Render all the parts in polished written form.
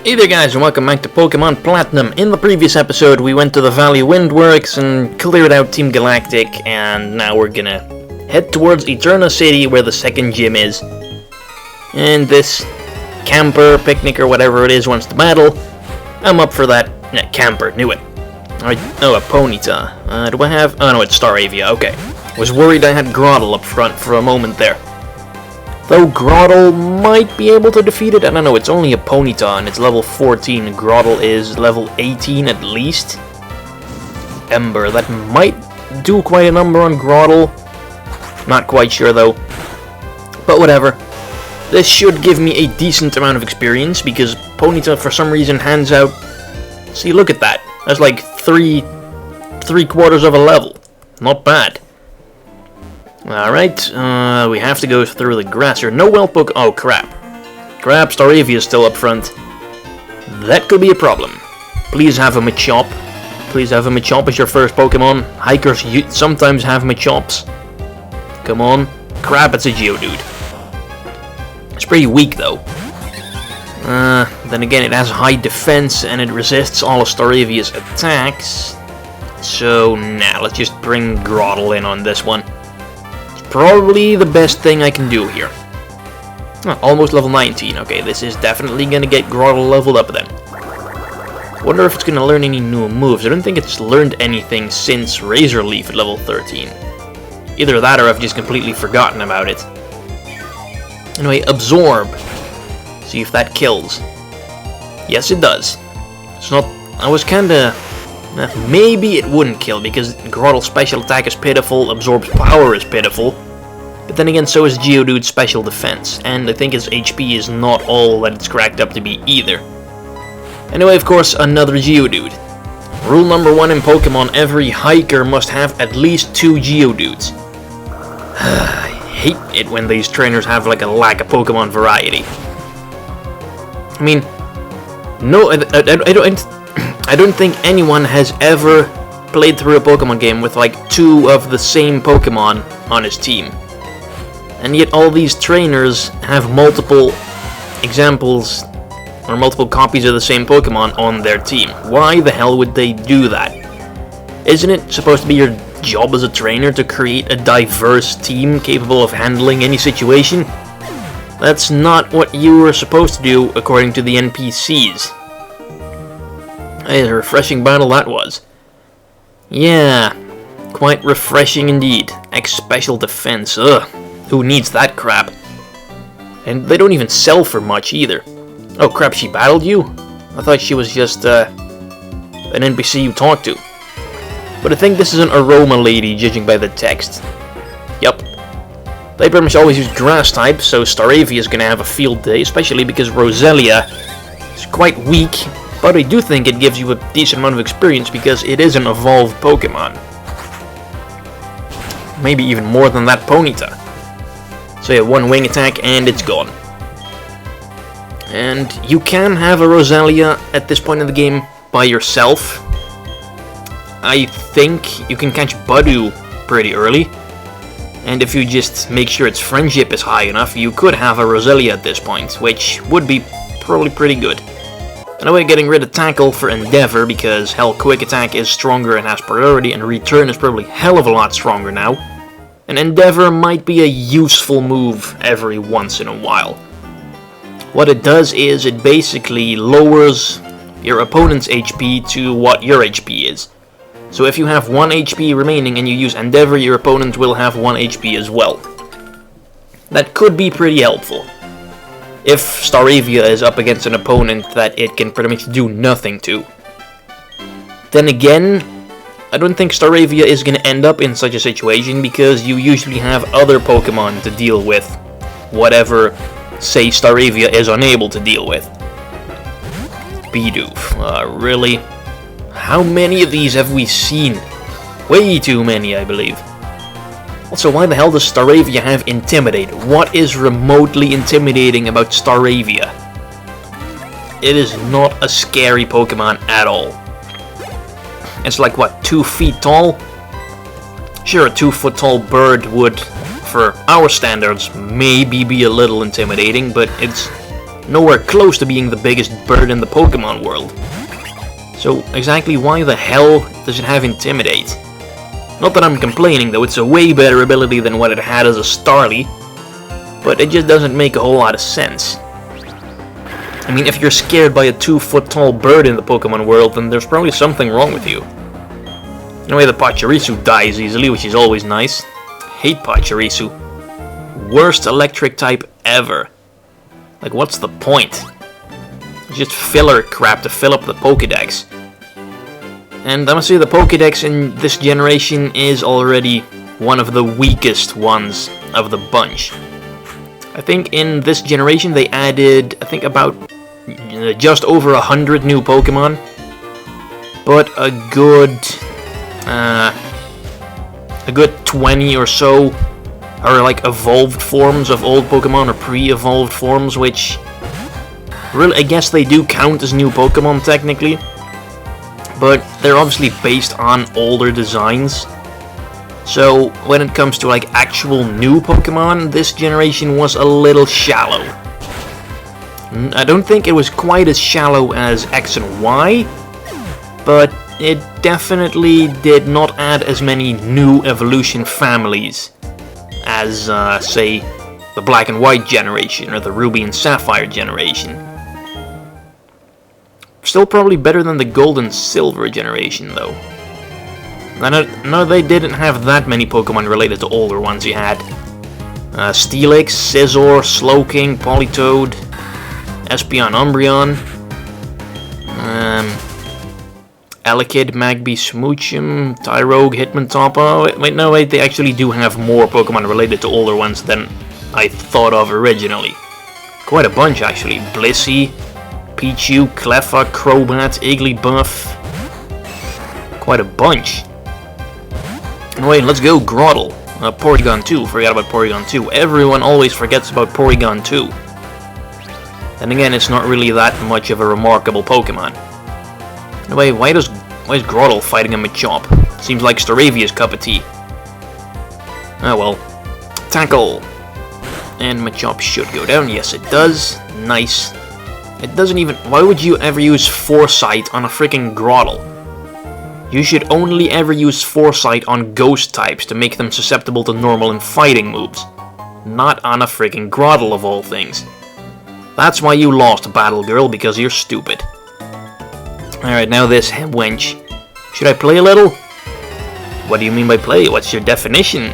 Hey there guys, and welcome back to Pokemon Platinum. In the previous episode we went to the Valley Windworks and cleared out Team Galactic, and now we're gonna head towards Eterna City where the second gym is. And this camper, picnic, or whatever it is wants to battle. I'm up for that. Yeah, camper, knew it. Alright, oh, a Ponyta. Do I have... oh no, it's Staravia, okay. Was worried I had Grotle up front for a moment there. Though Grotle might be able to defeat it, I don't know, it's only a Ponyta and it's level 14, Grotle is level 18 at least. Ember, that might do quite a number on Grotle. Not quite sure though. But whatever. This should give me a decent amount of experience because Ponyta for some reason hands out... see, look at that. That's like three quarters of a level. Not bad. Alright, we have to go through the grass here. No Welpoke. Oh, crap. Crap, Staravia is still up front. That could be a problem. Please have a Machop. Please have a Machop as your first Pokemon. Hikers sometimes have Machops. Come on. Crap, it's a Geodude. It's pretty weak, though. Then again, it has high defense, and it resists all of Staravia's attacks. So, nah, let's just bring Grotle in on this one. Probably the best thing I can do here. Almost level 19. Okay, this is definitely gonna get Grotle leveled up then. Wonder if it's gonna learn any new moves. I don't think it's learned anything since Razor Leaf at level 13. Either that or I've just completely forgotten about it. Anyway, Absorb. See if that kills. Yes, it does. It's not... I was kinda... maybe it wouldn't kill, because Grotle's special attack is pitiful, Absorb's power is pitiful, but then again so is Geodude's special defense, and I think his HP is not all that it's cracked up to be either. Anyway, of course, another Geodude. Rule number 1 in Pokemon, every hiker must have at least 2 Geodudes. I hate it when these trainers have like a lack of Pokemon variety. I mean, no, I don't think anyone has ever played through a Pokemon game with like 2 of the same Pokemon on his team. And yet all these trainers have multiple examples or multiple copies of the same Pokemon on their team. Why the hell would they do that? Isn't it supposed to be your job as a trainer to create a diverse team capable of handling any situation? That's not what you were supposed to do according to the NPCs. A refreshing battle that was. Yeah, quite refreshing indeed. X special defense, ugh. Who needs that crap? And they don't even sell for much either. Oh crap, she battled you? I thought she was just an NPC you talked to. But I think this is an Aroma lady, judging by the text. Yup. They pretty much always use grass type, so Staravia is gonna have a field day, especially because Roselia is quite weak. But I do think it gives you a decent amount of experience because it is an evolved Pokemon. Maybe even more than that Ponyta. So yeah, 1 wing attack and it's gone. And you can have a Roselia at this point in the game by yourself. I think you can catch Budew pretty early. And if you just make sure its friendship is high enough, you could have a Roselia at this point, which would be probably pretty good. Anyway, getting rid of Tackle for Endeavor, because hell, Quick Attack is stronger and has priority, and Return is probably hell of a lot stronger now. And Endeavor might be a useful move every once in a while. What it does is, it basically lowers your opponent's HP to what your HP is. So if you have 1 HP remaining and you use Endeavor, your opponent will have 1 HP as well. That could be pretty helpful. If Staravia is up against an opponent that it can pretty much do nothing to. Then again, I don't think Staravia is going to end up in such a situation because you usually have other Pokemon to deal with whatever, say, Staravia is unable to deal with. Bidoof, really? How many of these have we seen? Way too many, I believe. Also, why the hell does Staravia have Intimidate? What is remotely intimidating about Staravia? It is not a scary Pokemon at all. It's like, what, 2 feet tall? Sure, a 2-foot tall bird would, for our standards, maybe be a little intimidating, but it's nowhere close to being the biggest bird in the Pokemon world. So exactly why the hell does it have Intimidate? Not that I'm complaining, though, it's a way better ability than what it had as a Starly, but it just doesn't make a whole lot of sense. I mean, if you're scared by a 2-foot tall bird in the Pokemon world, then there's probably something wrong with you. Anyway, the Pachirisu dies easily, which is always nice. Hate Pachirisu. Worst electric type ever. Like, what's the point? It's just filler crap to fill up the Pokédex. And I must say the Pokédex in this generation is already one of the weakest ones of the bunch. I think in this generation they added, I think about just over 100 new Pokemon. But a good 20 or so are like evolved forms of old Pokemon or pre-evolved forms, which really, I guess they do count as new Pokemon technically, but they're obviously based on older designs. So when it comes to like actual new Pokemon, this generation was a little shallow. I don't think it was quite as shallow as X and Y, but it definitely did not add as many new evolution families as, say, the Black and White generation or the Ruby and Sapphire generation. Still probably better than the Gold and Silver generation, though. No, they didn't have that many Pokemon related to older ones you had. Steelix, Scizor, Slowking, Politoed, Espeon, Umbreon, Elekid, Magby, Smoochum, Tyrogue, Hitmontop. Wait, they actually do have more Pokemon related to older ones than I thought of originally. Quite a bunch, actually. Blissey, Pichu, Cleffa, Crobat, Igglybuff. Quite a bunch. Anyway, let's go Grotle. Porygon 2, forgot about Porygon 2. Everyone always forgets about Porygon 2. And again, it's not really that much of a remarkable Pokemon. Anyway, why is Grotle fighting a Machop? Seems like Staravia's cup of tea. Oh well. Tackle! And Machop should go down. Yes, it does. Nice. It doesn't even... Why would you ever use Foresight on a freaking Grotle? You should only ever use Foresight on Ghost types to make them susceptible to normal and fighting moves. Not on a freaking Grotle of all things. That's why you lost, Battle Girl, because you're stupid. Alright, now this wench. Should I play a little? What do you mean by play? What's your definition?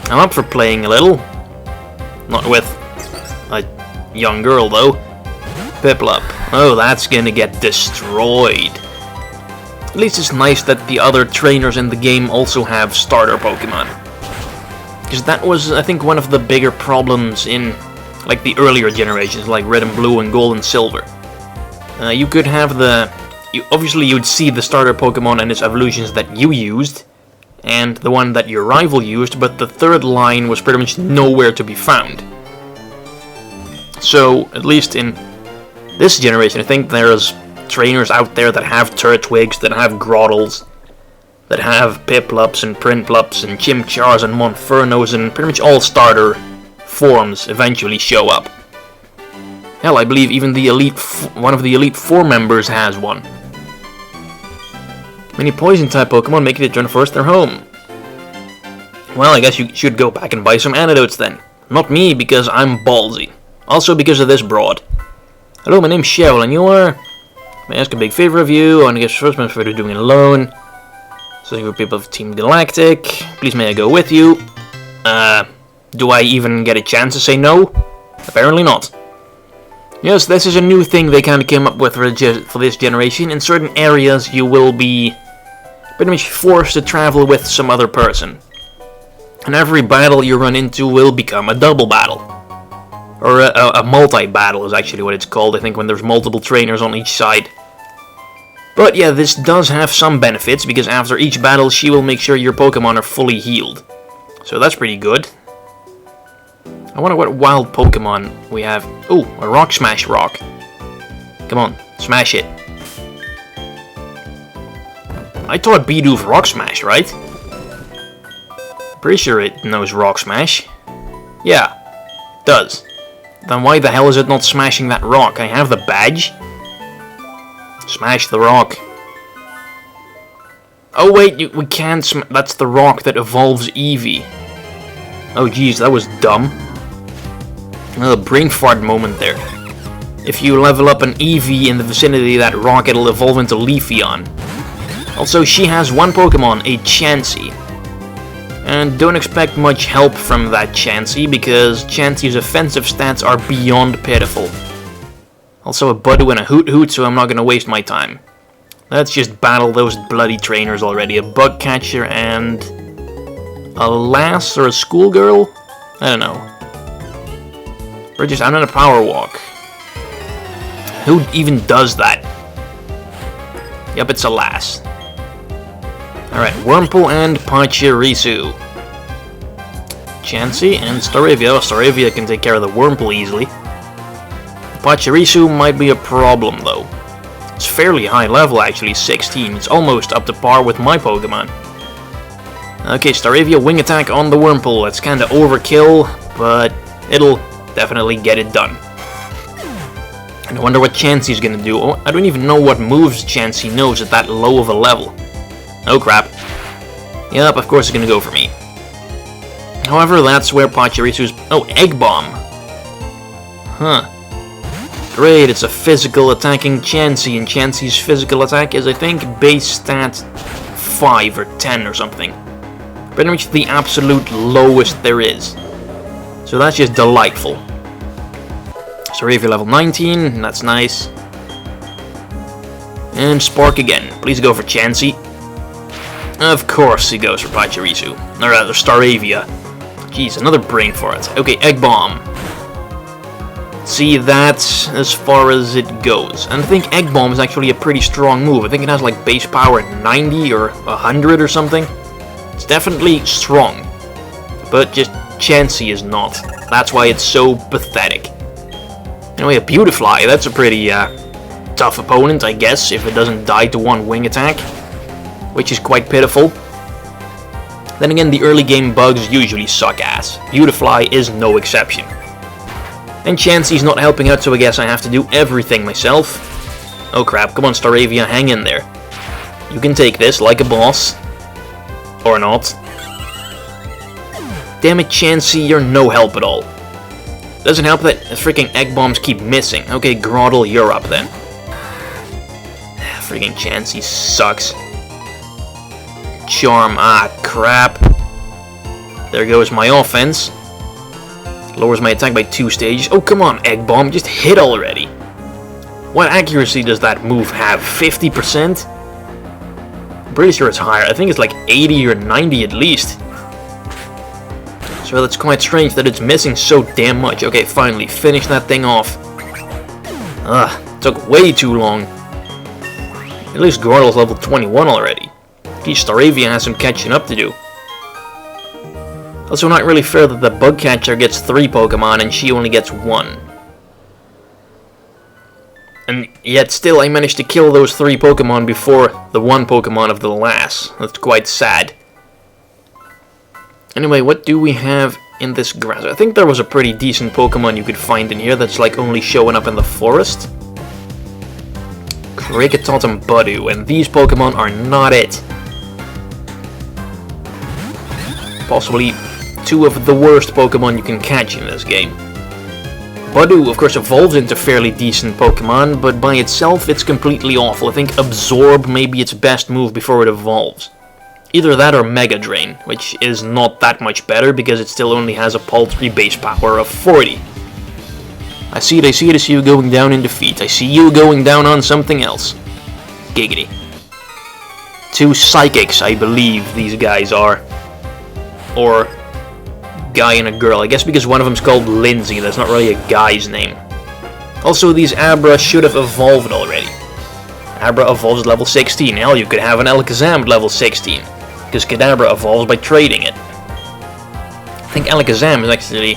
I'm up for playing a little. Not with a young girl, though. Piplup. Oh, that's gonna get destroyed. At least it's nice that the other trainers in the game also have starter Pokemon. Because that was, I think, one of the bigger problems in like the earlier generations, like Red and Blue and Gold and Silver. You could have obviously you'd see the starter Pokemon and its evolutions that you used, and the one that your rival used, but the third line was pretty much nowhere to be found. So, at least in this generation, I think there's trainers out there that have Turtwigs, that have Grottles, that have Piplups and Prinplups and Chimchars and Monfernos, and pretty much all starter forms eventually show up. Hell, I believe even the one of the Elite Four members has one. Many Poison-type Pokemon make it to Eterna Forest their home. Well, I guess you should go back and buy some antidotes then. Not me, because I'm ballsy. Also because of this broad. Hello, my name's Cheryl, and you are... May I ask a big favor of you? I want to get first, my favor doing it alone. So you people of Team Galactic. Please may I go with you? Do I even get a chance to say no? Apparently not. Yes, this is a new thing they kind of came up with for this generation. In certain areas, you will be pretty much forced to travel with some other person. And every battle you run into will become a double battle. Or a multi-battle is actually what it's called, I think, when there's multiple trainers on each side. But yeah, this does have some benefits, because after each battle, she will make sure your Pokemon are fully healed. So that's pretty good. I wonder what wild Pokemon we have. Ooh, a Rock Smash Rock. Come on, smash it. I taught Bidoof Rock Smash, right? Pretty sure it knows Rock Smash. Yeah, it does. Then why the hell is it not smashing that rock? I have the badge. Smash the rock. Oh wait, we can't that's the rock that evolves Eevee. Oh jeez, that was dumb. A brain fart moment there. If you level up an Eevee in the vicinity of that rock, it'll evolve into Leafeon. Also, she has one Pokemon, a Chansey. And don't expect much help from that Chansey, because Chansey's offensive stats are beyond pitiful. Also a Budu and a Hoot Hoot, so I'm not gonna waste my time. Let's just battle those bloody trainers already. A Bug Catcher and a lass or a schoolgirl? I don't know. We're just out on a power walk. Who even does that? Yep, it's a lass. Alright, Wurmple and Pachirisu. Chansey and Staravia. Oh, Staravia can take care of the Wurmple easily. Pachirisu might be a problem though. It's fairly high level actually, 16. It's almost up to par with my Pokemon. Okay, Staravia, wing attack on the Wurmple. It's kinda overkill, but it'll definitely get it done. And I wonder what Chansey's gonna do. Oh, I don't even know what moves Chansey knows at that low of a level. Oh crap. Yep, of course it's gonna go for me. However, that's where Pachirisu's... Oh, Egg Bomb! Huh. Great, it's a physical attacking Chansey, and Chansey's physical attack is, I think, base stat 5 or 10 or something. Pretty much the absolute lowest there is. So that's just delightful. Staravia level 19, that's nice. And Spark again. Please go for Chansey. Of course he goes for Pachirisu. Or rather, Staravia. Jeez, another brain fart. Okay, Egg Bomb. See, that's as far as it goes. And I think Egg Bomb is actually a pretty strong move. I think it has like base power 90 or 100 or something. It's definitely strong. But just Chansey is not. That's why it's so pathetic. Anyway, a Beautifly, that's a pretty tough opponent, I guess, if it doesn't die to one wing attack. Which is quite pitiful. Then again, the early game bugs usually suck ass. Beautifly is no exception. And Chansey's not helping out, so I guess I have to do everything myself. Oh crap, come on Staravia, hang in there. You can take this like a boss. Or not. Damn it Chansey, you're no help at all. Doesn't help that freaking Egg Bombs keep missing. Okay, Groddle, you're up then. Freaking Chansey sucks. Charm, ah crap. There goes my offense. Lowers my attack by 2 stages. Oh come on Egg Bomb, just hit already. What accuracy does that move have? 50%? I'm pretty sure it's higher. I think it's like 80 or 90 at least. So that's quite strange that it's missing so damn much. Okay, finally, finish that thing off. Ugh, took way too long. At least Groddle's level 21 already. Geez, Staravia has some catching up to do. Also not really fair that the Bug Catcher gets 3 Pokemon and she only gets 1. And yet still I managed to kill those 3 Pokemon before the 1 Pokemon of the lass. That's quite sad. Anyway, what do we have in this grass? I think there was a pretty decent Pokemon you could find in here that's like only showing up in the forest. Kricketot and Budu, and these Pokemon are not it. Possibly 2 of the worst Pokemon you can catch in this game. Budu, of course, evolves into fairly decent Pokemon, but by itself it's completely awful. I think Absorb may be its best move before it evolves. Either that or Mega Drain, which is not that much better because it still only has a paltry base power of 40. I see you going down in defeat. I see you going down on something else. Giggity. 2 Psychics, I believe these guys are. Or guy and a girl. I guess because one of them's called Lindsay, that's not really a guy's name. Also, these Abra should have evolved already. Abra evolves at level 16. Hell, you could have an Alakazam at level 16. Because Kadabra evolves by trading it. I think Alakazam is actually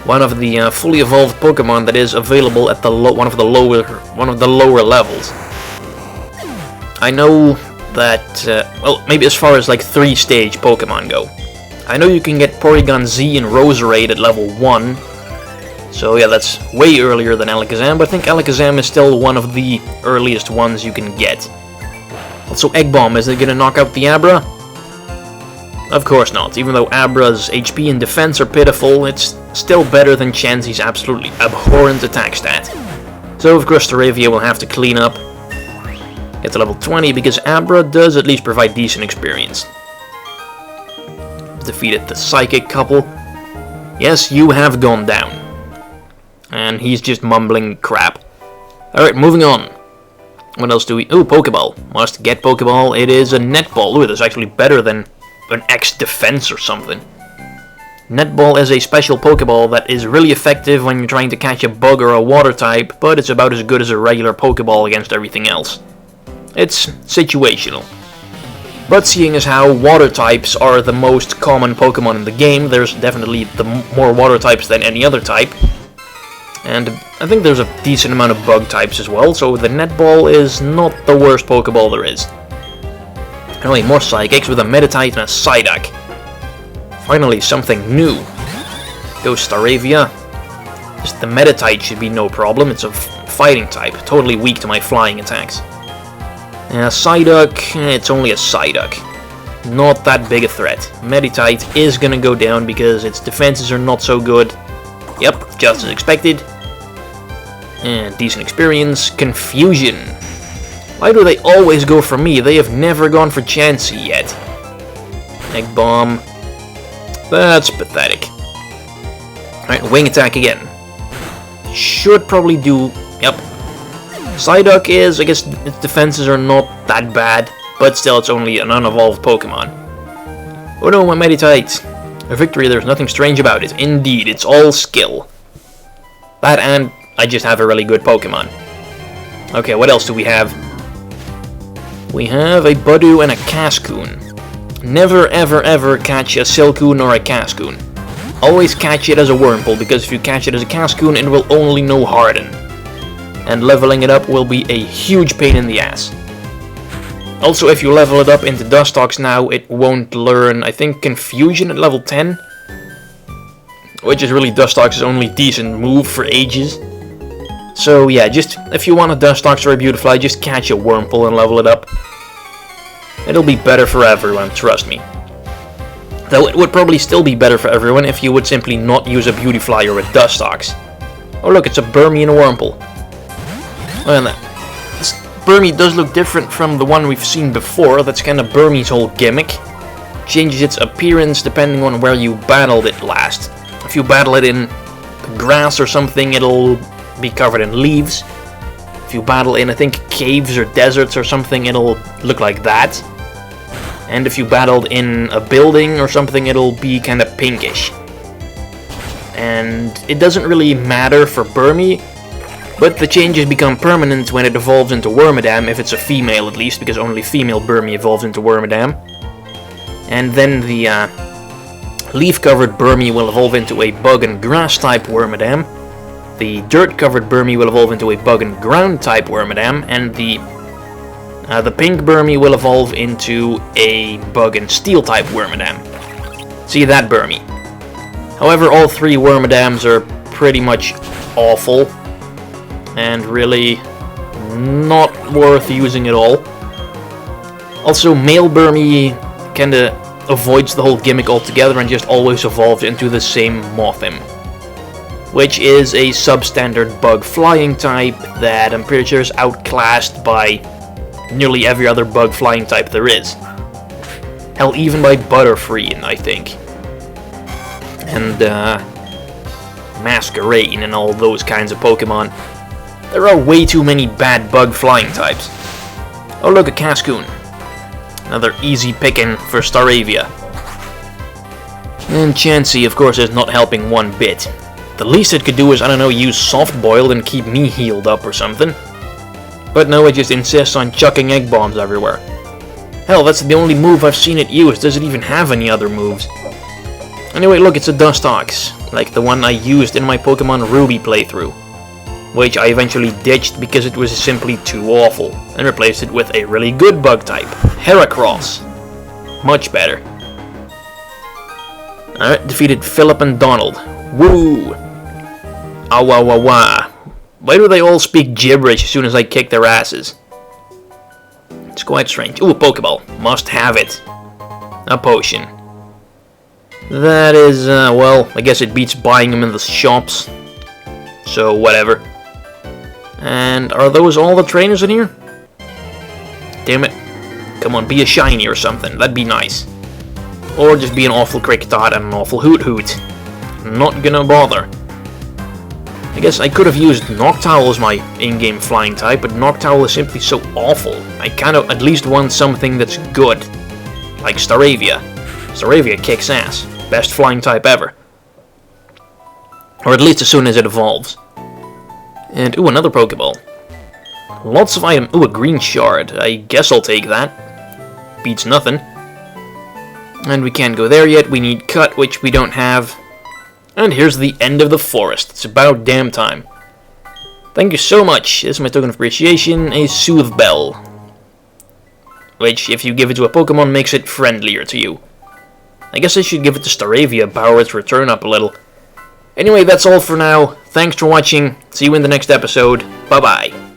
one of the fully evolved Pokemon that is available at the one of the lower levels. I know that well, maybe as far as like 3-stage Pokemon go. I know you can get Porygon Z and Roserade at level 1, So yeah, that's way earlier than Alakazam, but I think Alakazam is still one of the earliest ones you can get. Also, Egg Bomb, is it gonna knock out the Abra? Of course not. Even though Abra's HP and defense are pitiful, it's still better than Chansey's absolutely abhorrent attack stat. So of course Staravia will have to clean up, get to level 20, because Abra does at least provide decent experience. Defeated the Psychic couple. Yes, you have gone down. And he's just mumbling crap. Alright, moving on. What else do we... Ooh, Pokeball. Must get Pokeball. It is a Netball. Ooh, that's actually better than an X-Defense or something. Netball is a special Pokeball that is really effective when you're trying to catch a bug or a water type, but it's about as good as a regular Pokeball against everything else. It's situational. But seeing as how water types are the most common Pokemon in the game, there's definitely more water types than any other type. And I think there's a decent amount of bug types as well, so the Netball is not the worst Pokeball there is. Anyway, more Psychics with a Meditite and a Psyduck. Finally, something new. Go Staravia. Just the Meditite should be no problem, it's a fighting type, totally weak to my flying attacks. Psyduck, it's only a Psyduck. Not that big a threat. Meditite is gonna go down because its defenses are not so good. Yep, just as expected. And decent experience. Confusion. Why do they always go for me? They have never gone for Chansey yet. Egg Bomb. That's pathetic. Alright, Wing Attack again. Should probably do... Yep. Psyduck is, I guess, its defenses are not that bad, but still it's only an unevolved Pokemon. Oh no, my Meditite. A victory, there's nothing strange about it. Indeed, it's all skill. That and I just have a really good Pokemon. Okay, what else do we have? We have a Budew and a Cascoon. Never ever ever catch a Silcoon or a Cascoon. Always catch it as a Wurmple, because if you catch it as a Cascoon, it will only know Harden. And leveling it up will be a huge pain in the ass. Also, if you level it up into Dustox now, it won't learn, I think, Confusion at level 10. Which is really Dustox's only decent move for ages. So yeah, just if you want a Dustox or a Beautifly, just catch a Wurmple and level it up. It'll be better for everyone, trust me. Though it would probably still be better for everyone if you would simply not use a Beautifly or a Dustox. Oh look, it's a Burmy and a Wurmple. Well, this Burmy does look different from the one we've seen before. That's kind of Burmy's whole gimmick. Changes its appearance depending on where you battled it last. If you battle it in grass or something, it'll be covered in leaves. If you battle in, I think, caves or deserts or something, it'll look like that. And if you battled in a building or something, it'll be kind of pinkish. And it doesn't really matter for Burmy, but the changes become permanent when it evolves into Wormadam, if it's a female at least, because only female Burmy evolves into Wormadam. And then the leaf-covered Burmy will evolve into a bug and grass type Wormadam. The dirt-covered Burmy will evolve into a bug and ground type Wormadam, and the pink Burmy will evolve into a bug and steel type Wormadam. See that Burmy. However, all three Wormadams are pretty much awful, and really not worth using at all. Also, male Burmy kinda avoids the whole gimmick altogether and just always evolves into the same Mothim, which is a substandard bug flying type that I'm pretty sure is outclassed by nearly every other bug flying type there is. Hell, even by Butterfree, I think. And Masquerain and all those kinds of Pokemon. There are way too many bad bug flying types. Oh look, a Cascoon. Another easy pickin' for Staravia. And Chansey, of course, is not helping one bit. The least it could do is, I don't know, use Soft Boiled and keep me healed up or something. But no, it just insists on chucking egg bombs everywhere. Hell, that's the only move I've seen it use. Does it even have any other moves? Anyway, look, it's a Dustox, like the one I used in my Pokemon Ruby playthrough, which I eventually ditched because it was simply too awful, and replaced it with a really good bug type, Heracross. Much better. Alright, defeated Philip and Donald. Woo! Awawawa. Why do they all speak gibberish as soon as I kick their asses? It's quite strange. Ooh, a Pokeball. Must have it. A potion. That is, well, I guess it beats buying them in the shops. So, whatever. And are those all the trainers in here? Damn it. Come on, be a shiny or something. That'd be nice. Or just be an awful Kricketot and an awful Hoot Hoot. Not gonna bother. I guess I could have used Noctowl as my in-game flying type, but Noctowl is simply so awful. I kind of at least want something that's good. Like Staravia. Staravia kicks ass. Best flying type ever. Or at least as soon as it evolves. And, ooh, another Pokeball. Lots of items. Ooh, a green shard. I guess I'll take that. Beats nothing. And we can't go there yet. We need Cut, which we don't have. And here's the end of the forest. It's about damn time. Thank you so much. This is my token of appreciation, a Soothe Bell. Which, if you give it to a Pokemon, makes it friendlier to you. I guess I should give it to Staravia, power its return up a little. Anyway, that's all for now. Thanks for watching. See you in the next episode. Bye-bye.